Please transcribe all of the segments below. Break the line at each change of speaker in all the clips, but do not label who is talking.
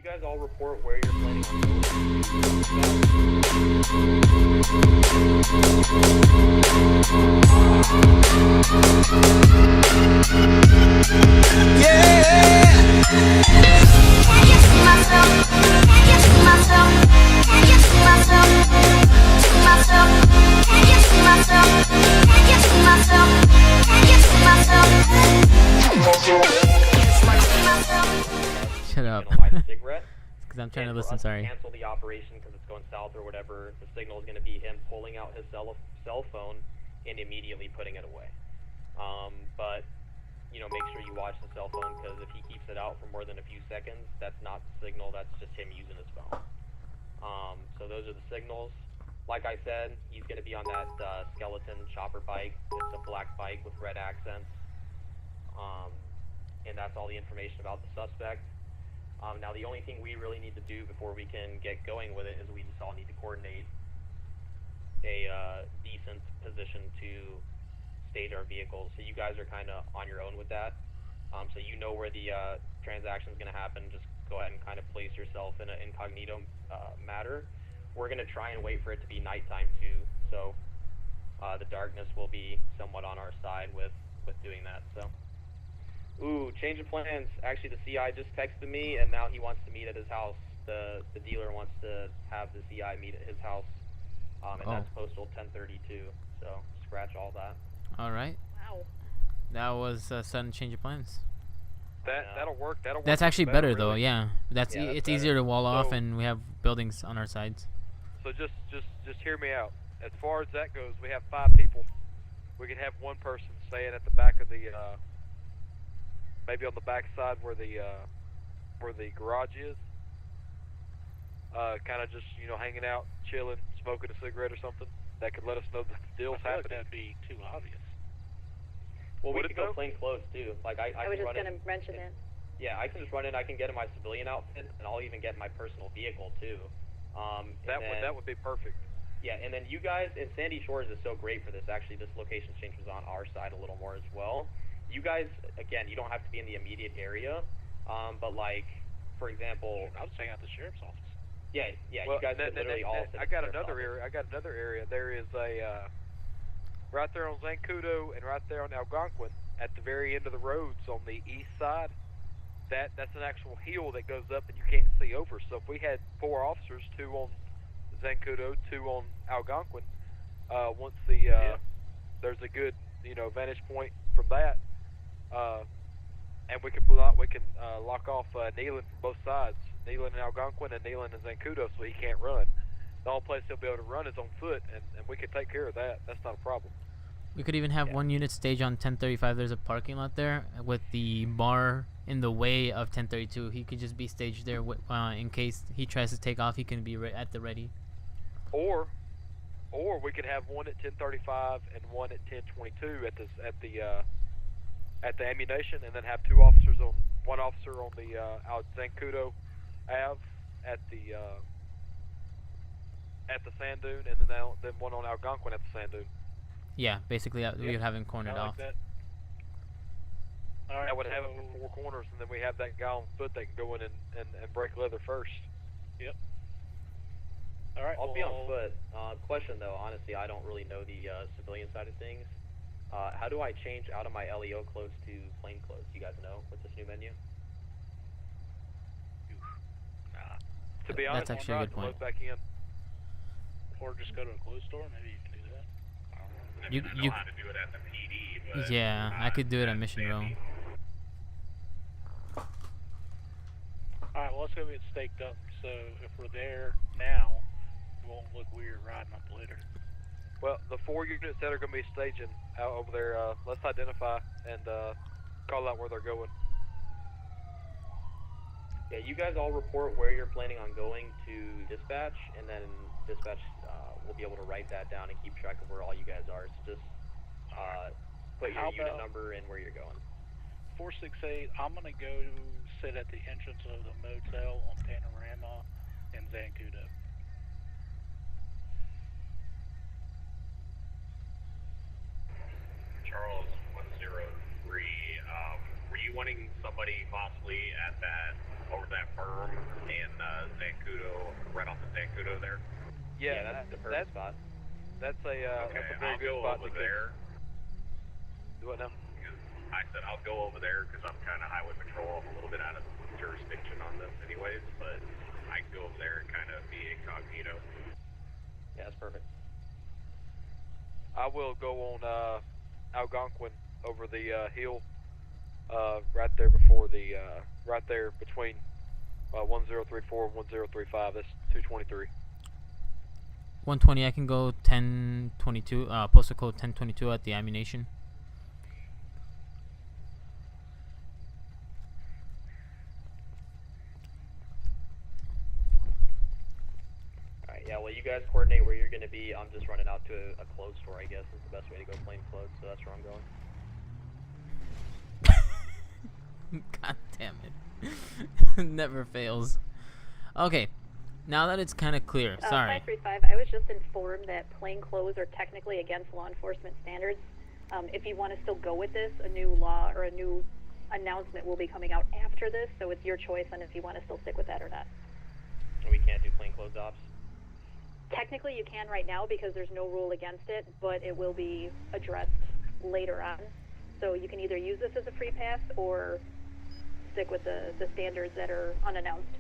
guys all report where you're planning on going?
Yeah. Can you see myself? Can you see myself? Can you see myself? See myself? Can you see myself? Can you see myself? Can you see myself?
Shut up.
Gonna light a cigarette.
Because I'm trying to
And for
listen,
us
sorry.
Cancel the operation because it's going south or whatever. The signal is going to be him pulling out his cell phone and immediately putting it away. But you know, make sure you watch the cell phone because if he keeps it out for more than a few seconds, that's not the signal. That's just him using his phone. So those are the signals. Like I said, he's going to be on that skeleton chopper bike. It's a black bike with red accents. And that's all the information about the suspect. Now the only thing we really need to do before we can get going with it is we just all need to coordinate a decent position to stage our vehicles. So you guys are kind of on your own with that. So you know where the transaction is going to happen. Just go ahead and kind of place yourself in an incognito matter. We're going to try and wait for it to be nighttime too. So the darkness will be somewhat on our side with doing that. So. Ooh, change of plans. Actually, the CI just texted me, and now he wants to meet at his house. The dealer wants to have the CI meet at his house, and that's postal 1032. So scratch all that.
All right.
Wow.
That was a sudden change of plans.
That'll work. That'll work.
That's actually better
really.
though. Yeah. That's
Yeah, that's
it's
better.
easier to wall off,
So-
and we have buildings on our sides.
So just hear me out. As far as that goes, we have 5 people. We can have one person staying at the back of the, maybe on the back side where the garage is. Kind of just hanging out, chilling, smoking a cigarette or something. That could let us know that the deal's
I feel like
happening.
that'd be too obvious.
Well, we
Would
could
it
go
though?
plain clothes too. Like I
I was
can
just
run
going
in.
to mention that.
Yeah, I can just run in. I can get in my civilian outfit, and I'll even get my personal vehicle too.
That would be perfect.
Yeah, and then you guys, and Sandy Shores is so great for this. Actually, this location change was on our side a little more as well. You guys, again, you don't have to be in the immediate area, but like, for example,
I was staying at the sheriff's office.
yeah,
Well,
you guys could literally all sit
I
at
got
the sheriff's
another
office.
area. I got another area. There is a right there on Zancudo and right there on Algonquin at the very end of the roads on the east side. That's an actual hill that goes up and you can't see over. So if we had 4 officers, 2 on Zancudo, 2 on Algonquin, once there's a good vantage point from that, and we can lock off Nealon from both sides, Nealon and Algonquin and Nealon and Zancudo, so he can't run. The only place he'll be able to run is on foot, and we can take care of that. That's not a problem.
We could even have one unit stage on 1035. There's a parking lot there with the bar in the way of 1032. He could just be staged there in case he tries to take off. He can be at the ready.
Or we could have one at 1035 and one at 1022 at the ammunition, and then have 2 officers one officer on the Zancudo Ave at the sand dune, and then one on Algonquin at the sand dune.
Yeah, basically we would have him cornered
I like
off.
that. All right,
That would have it
so-
from 4 corners, and then we have that guy on foot that can go in and break leather first.
Yep. All right.
I'll be on foot. Question though, honestly, I don't really know the civilian side of things. How do I change out of my LEO clothes to plain clothes? You guys know with this new menu?
To be
That's
honest,
actually a good point.
load back in.
Or just go to a clothes store. Maybe you can do that. I don't know.
You
how to do it at the PD, but
yeah, I could do it at Mission Row.
All right. Well, let's go get staked up. So if we're there now, it won't look weird riding up later.
Well, the 4 units that are going to be staging out over there, let's identify and call out where they're going.
Yeah, you guys all report where you're planning on going to dispatch, and then dispatch will be able to write that down and keep track of where all you guys are. So just put your
How
unit
about-
number and where you're going.
468. I'm gonna go sit at the entrance of the motel on Panorama in Zancudo.
Charles 103. Were you wanting somebody possibly at that over that berm and right off the Zancudo there?
Yeah,
that's the perfect spot.
That's a
Okay,
that's a very
I'll
good
go
spot
over
to
there.
Do what now?
I said I'll go over there because I'm kind of highway patrol. I'm a little bit out of jurisdiction on this anyways, but I can go over there and kind of be incognito.
Yeah, that's perfect.
I will go on Algonquin over the hill, right there before the right there between 1034 and 1035. That's 223.
120. I can go 1022. Postal code 1022 at the ammunition.
Alright, yeah, well, you guys coordinate where you're going to be. I'm just running out to a clothes store, I guess, is the best way to go plain clothes, so that's where I'm going.
God damn it. Never fails. Okay. Now that it's kind of clear. Sorry.
535, I was just informed that plain clothes are technically against law enforcement standards. If you want to still go with this, a new law or a new announcement will be coming out after this, so it's your choice on if you want to still stick with that or not.
We can't do plain clothes ops.
Technically, you can right now because there's no rule against it, but it will be addressed later on. So you can either use this as a free pass or stick with the standards that are unannounced.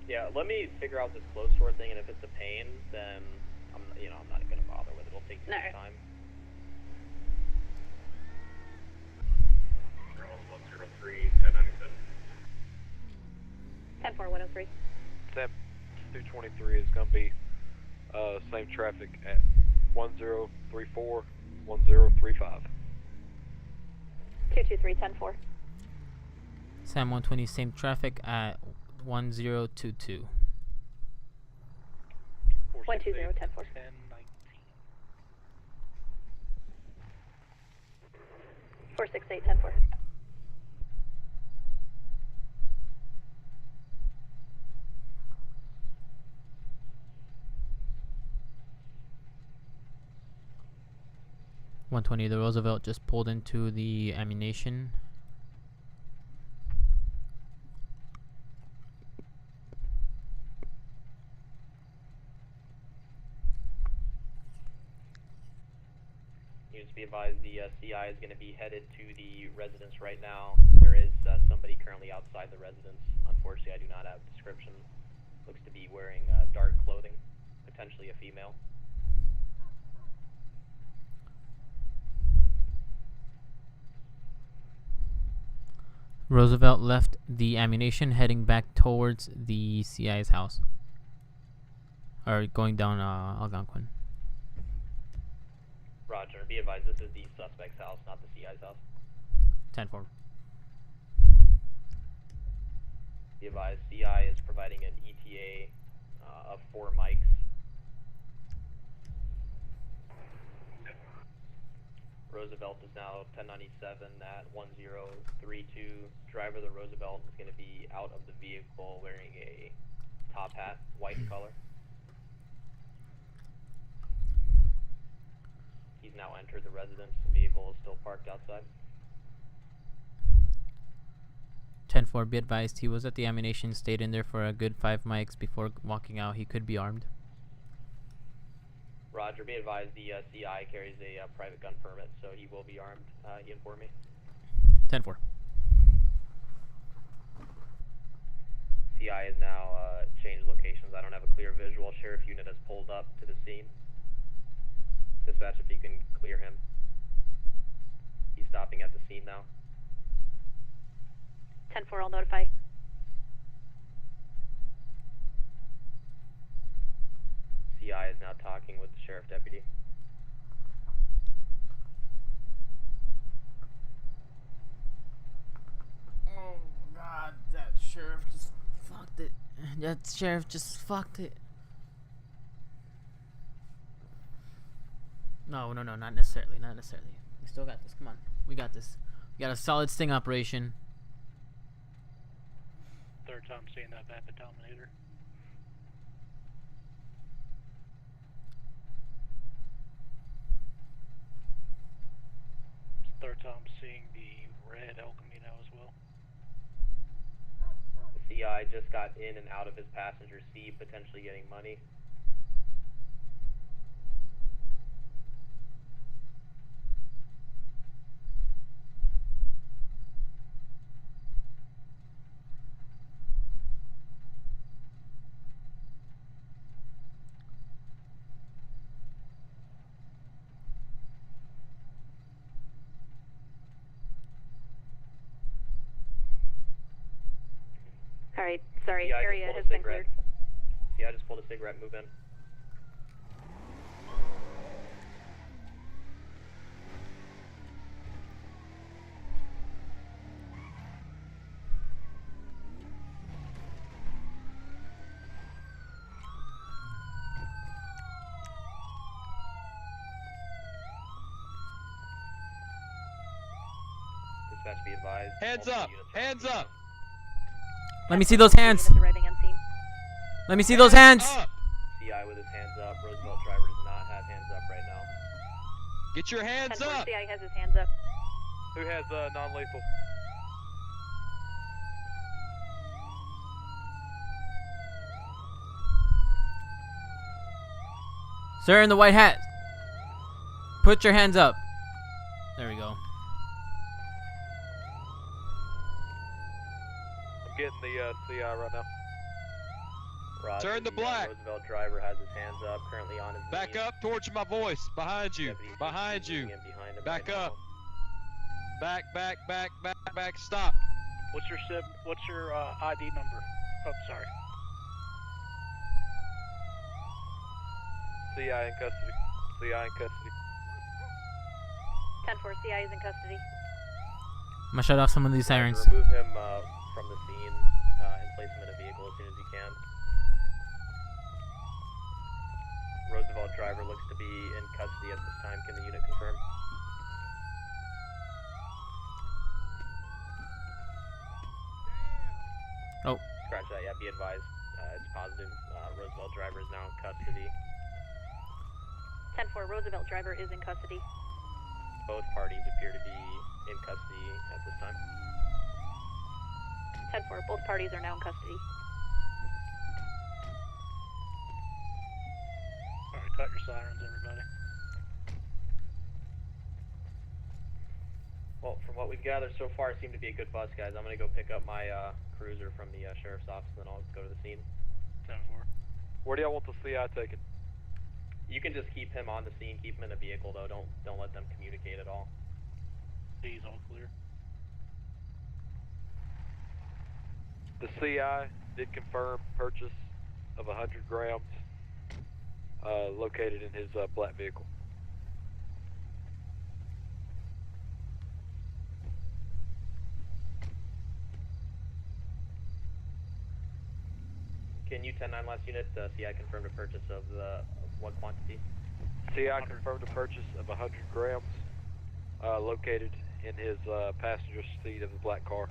Yeah, let me figure out this clothes store thing, and if it's a pain, then I'm not going to bother with it. It'll take too much time.
103, 1097.
10103.
223 is going to be same traffic at 1034, 1035.
223, 104.
Sam 120. Same traffic at 1022.
120, 104.
1019.
468, 104.
The Roosevelt just pulled into the ammunition.
You just be advised the CI is going to be headed to the residence right now. There is somebody currently outside the residence. Unfortunately, I do not have a description. Looks to be wearing dark clothing, potentially a female.
Roosevelt left the ammunition heading back towards the CI's house. Or going down Algonquin.
Roger. Be advised, this is the suspect's house, not the CI's house.
10-4.
Be advised, CI is providing an ETA of 4 mics. Roosevelt is now 1097 at 1032. Driver of the Roosevelt is going to be out of the vehicle wearing a top hat, white in color. He's now entered the residence. The vehicle is still parked outside.
10-4. Be advised, he was at the ammunition, stayed in there for a good 5 mics before walking out. He could be armed.
Roger. Be advised, the CI carries a private gun permit, so he will be armed. He informed me.
10-4.
CI has now changed locations. I don't have a clear visual. Sheriff unit has pulled up to the scene. Dispatch, if you can clear him. He's stopping at the scene now.
10-4, I'll notify.
CI is now talking with the sheriff deputy.
Oh God, that sheriff just fucked it. That sheriff just fucked it. No, not necessarily. Not necessarily. We still got this. Come on. We got this. We got a solid sting operation.
Third time seeing that Vapid Dominator. Third time seeing the red El Camino as well.
The CI just got in and out of his passenger seat, potentially getting money.
Alright, sorry,
CI
area
just
has
pulled a
been
cigarette.
cleared.
CI just pulled a cigarette, move in. Dispatch be advised.
Hands
multiple
up!
units are
Hands
on
up!
Let me see those hands.
Units arriving on scene.
Let me see those hands.
Up!
CI with his hands up. Roosevelt driver does not have hands up right now.
Get your hands
10-4
up!
CI has his hands up.
Who has non-lethal?
Sir in the white hat. Put your hands up. There we go.
I'm getting the CI right now.
Roger,
Sir in the
the
black.
Roosevelt driver has his hands up, currently on his
Back
knees.
up towards my voice. Behind you.
Deputies
Behind
moving
you.
in behind him
Back
right now.
up. Back, back, back, back, back. Stop.
What's your ID number? Oh, sorry.
CI in custody. CI in custody.
10-4 CI is in custody.
I'm gonna shut off some of these
Roger,
sirens.
remove him from the scene and place him in a vehicle as soon as you can. Roosevelt driver looks to be in custody at this time. Can the unit confirm?
Oh,
Scratch that, yeah, be advised. It's positive. Roosevelt driver is now in custody.
10-4 Roosevelt driver is in custody.
Both parties appear to be in custody at this time.
10-4 both parties are now in custody.
Alright, cut your sirens, everybody.
Well, from what we've gathered so far, it seemed to be a good bus, guys. I'm going to go pick up my cruiser from the sheriff's office, and then I'll go to the scene.
10-4.
Where do y'all want the CI taken?
You can just keep him on the scene, keep him in the vehicle, though. Don't let them communicate at all.
D's all clear.
The CI did confirm purchase of 100 grams located in his black vehicle.
Can you 10-9 last unit, CI confirmed a purchase of what quantity?
CI confirmed a purchase of 100 grams located in his passenger seat of the black car.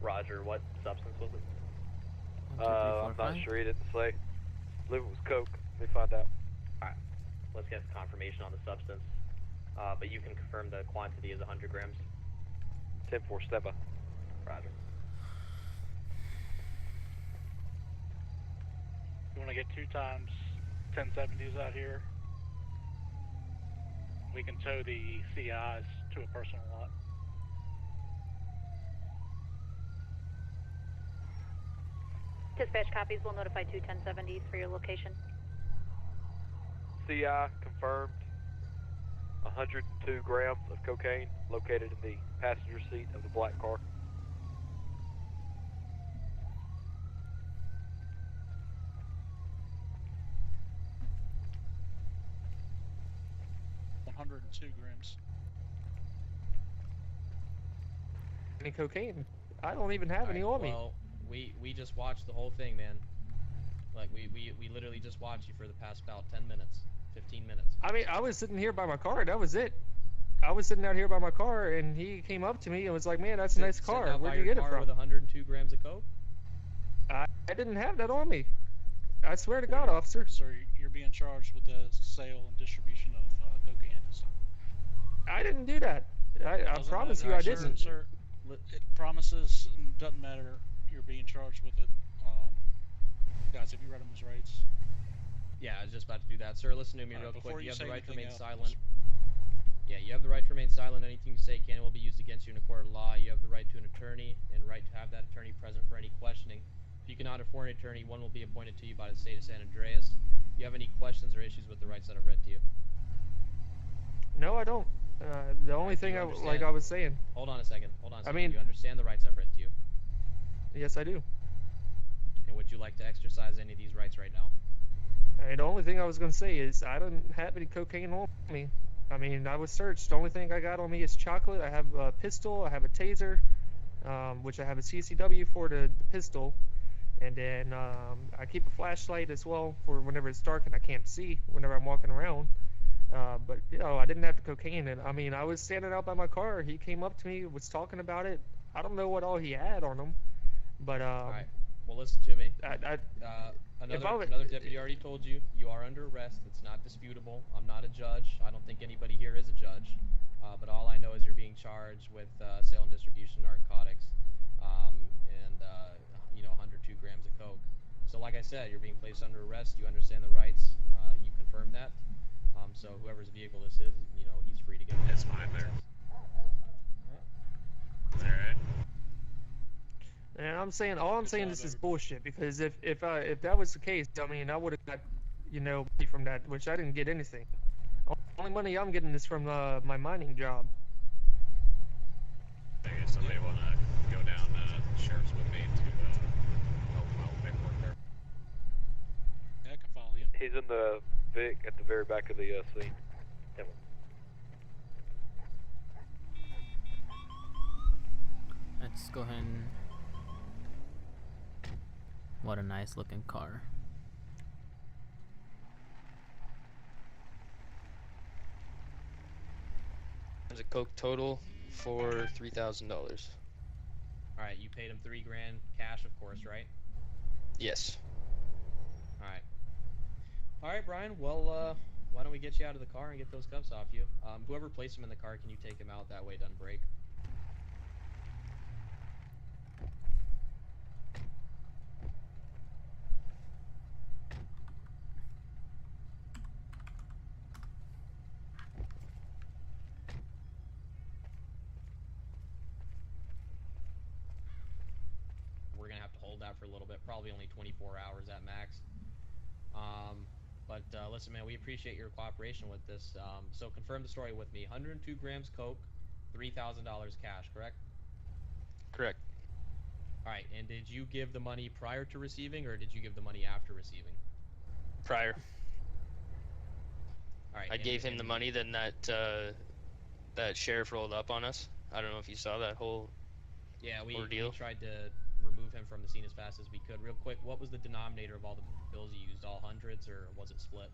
Roger, what substance was it?
1, 2, 3, 4,
I'm not
5.
sure, he didn't say. I believe it was coke. Let me find out.
Alright, let's get confirmation on the substance. But you can confirm the quantity is 100 grams.
10-4 step up.
Roger.
You want to get 2 times 1070s out here? We can tow the CIs to a personal lot.
Dispatch copies will notify 2 1070s for your location.
CI confirmed 102 grams of cocaine located in the passenger seat of the black car.
grams.
Any cocaine? I don't even have any on me.
Well, we just watched the whole thing, man. Like we literally just watched you for the past about 10 minutes, 15 minutes.
I mean, I was sitting here by my car. That was it. I was sitting out here by my car, and he came up to me and was like, "Man, that's a nice car. Where'd you get it from?"
With 102 grams of coke?
I didn't have that on me. I swear to God, officer.
Sir, you're being charged with the sale and distribution of cocaine.
I didn't do that. I promise you I didn't.
Sir, it promises, doesn't matter. you're being charged with it. Guys, have you read him his rights?
Yeah, I was just about to do that. Sir, listen to me real
before
quick. You
you
have the
say
right to
anything
remain
else,
silent. Yeah, you have the right to remain silent. Anything you say can and will be used against you in a court of law. You have the right to an attorney and right to have that attorney present for any questioning. If you cannot afford an attorney, one will be appointed to you by the state of San Andreas. Do you have any questions or issues with the rights that I've read to you?
No, I don't. The only thing I was saying.
Hold on a second. Hold on a second.
I mean,
do you understand the rights I've read to you?
Yes, I do.
And would you like to exercise any of these rights right now?
The only thing I was gonna say is I don't have any cocaine on me. I mean, I was searched. The only thing I got on me is chocolate. I have a pistol. I have a taser, which I have a CCW for the pistol, and then I keep a flashlight as well for whenever it's dark and I can't see whenever I'm walking around. But you know, I didn't have the cocaine, and I mean, I was standing out by my car. He came up to me, was talking about it. I don't know what all he had on him, but
all right. Well, listen to me.
Another
Another deputy already told you you are under arrest. It's not disputable. I'm not a judge. I don't think anybody here is a judge. But all I know is you're being charged with sale and distribution of narcotics, and 102 grams of coke. So, like I said, you're being placed under arrest. You understand the rights. You confirm that. So whoever's vehicle this is, he's free to get.
It's fine there. Alright.
And I'm saying, all I'm saying, this is bullshit, because if that was the case, I mean, I would have got, money from that, which I didn't get anything. Only money I'm getting is from my mining job.
I guess somebody want to go down sheriff's with me to help them out with paperwork there.
Yeah, I can follow you.
He's in the Vic at the very back of the scene.
Let's go ahead and... What a nice looking car.
There's a coke total for $3,000.
Alright, you paid him $3 grand cash, of course, right?
Yes.
Alright. Alright, Brian, well, why don't we get you out of the car and get those cuffs off you? Whoever placed him in the car, can you take him out? That way it doesn't break. We're gonna have to hold that for a little bit, probably only 24 hours at max. Listen, man, we appreciate your cooperation with this. So confirm the story with me. 102 grams coke, $3,000 cash, correct?
Correct.
Alright, and did you give the money prior to receiving, or did you give the money after receiving?
Prior.
Alright.
I gave him the money, then that sheriff rolled up on us. I don't know if you saw that whole ordeal.
We tried to remove him from the scene as fast as we could. Real quick, what was the denominator of all the bills you used? All hundreds, or was it split?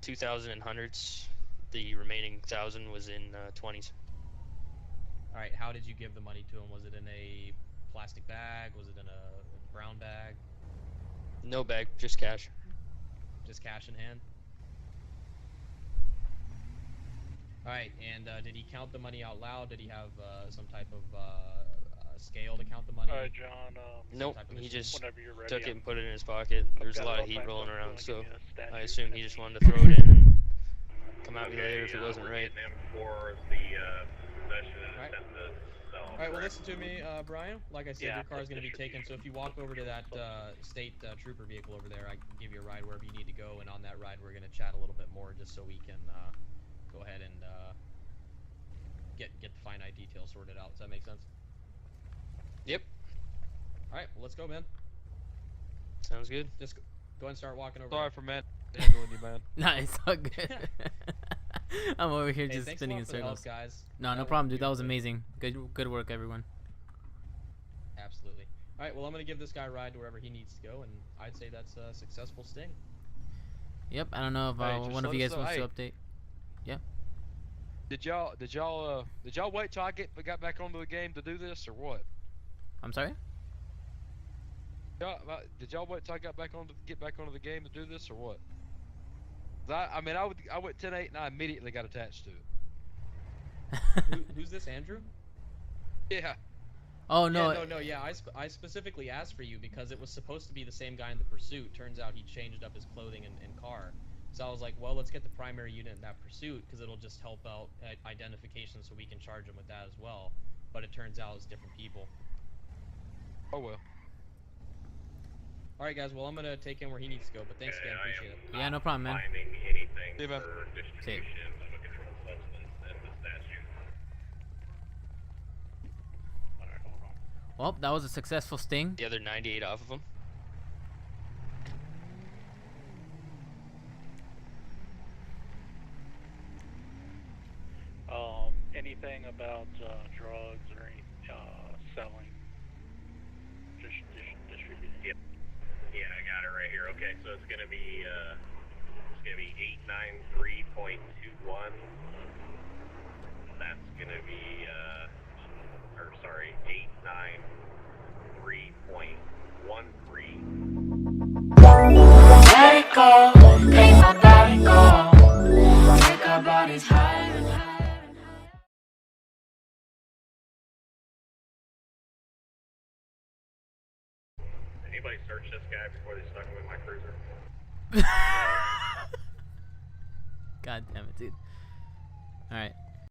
2,000 in hundreds. The remaining 1,000 was in 20s.
Alright, how did you give the money to him? Was it in a plastic bag? Was it in a brown bag?
No bag, just cash.
Just cash in hand? Alright, and did he count the money out loud? Did he have some type of scale to count the money?
Alright, John,
nope, he just
ready,
took it and put it in his pocket. There's a lot of heat rolling around, so I assume he just wanted to throw it in and come at me later if it wasn't right.
For the possession and attempt to sell.
Alright, well listen to me, Brian. Like I said, your car is going to be taken, so if you walk over to that state trooper vehicle over there, I can give you a ride wherever you need to go, and on that ride we're going to chat a little bit more just so we can go ahead and get the finite details sorted out. Does that make sense?
Yep.
Alright, well let's go, man.
Sounds good.
Just go ahead and start walking over.
Sorry for handling you, man.
Nah, it's all good. I'm over here
Hey,
just
thanks
spinning
a
in
lot for the help,
circles.
guys.
No problem, dude. That was amazing. Good work, everyone.
Absolutely. Alright, well I'm gonna give this guy a ride to wherever he needs to go, and I'd say that's a successful sting.
Yep, I don't know if
Hey, just
one of
let
you
us
guys
know.
wants
Hey.
to update. Yeah.
Did y'all wait till I got back onto the game to do this, or what?
I'm sorry?
Did y'all wait till I get back onto the game to do this, or what? I went 10-8 and I immediately got attached to it.
Who's this, Andrew?
Yeah.
Oh no.
Yeah, I specifically asked for you because it was supposed to be the same guy in the pursuit. Turns out he changed up his clothing and car. So I was like, well, let's get the primary unit in that pursuit because it'll just help out identification so we can charge him with that as well. But it turns out it's different people.
Oh well.
All right, guys. Well, I'm gonna take him where he needs to go. But thanks again. Appreciate it.
Yeah, no problem, man.
Finding anything
See you, man.
for distribution of a controlled substance in the statute.
Alright, hold on.
Well, that was a successful sting.
The other 98 off of him.
Anything about drugs or any selling, distributing?
Yep. Yeah, I got it right here. Okay, so it's gonna be 893.21. That's gonna be 893.13.
Let it go, make my body go. Take our bodies higher and higher.
Anybody search this guy before they stuck him in my cruiser?
God damn it, dude. Alright.